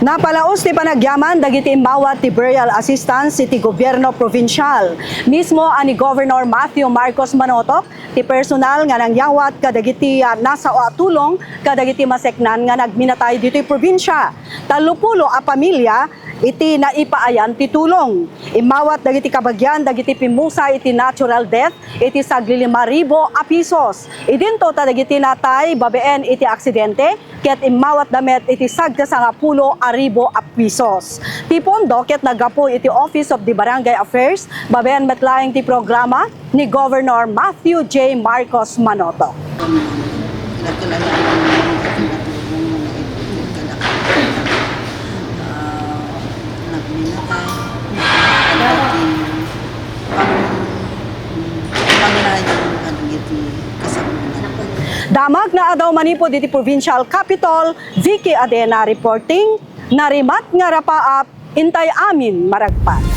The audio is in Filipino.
Napalaos ti panagyaman dagiti imbawat ti burial assistance iti gobyerno provincial. Mismo ani Governor Matthew Marcos Manotok ti personal nga nangyawat kadagiti nasa tulong kadagiti maseknan nga nagminatay dito'y probinsya. 30 a pamilya iti naipaayan ti tulong. Imawat dagiti kabagyan dagiti pimmusay iti natural death iti sagli 5,000 a pesos. Idinto ta dagiti natay babeen iti aksidente ket imawat damet iti sagda 10,000 a pesos. Ti pondo ket nagapoy iti Office of the Barangay Affairs babeen metlaeng ti programa ni Governor Matthew J. Marcos Manotok. Damag na adaw manipod iti provincial capital, Vicky Adena reporting, narimat nga rapaap, intay amin maragpat.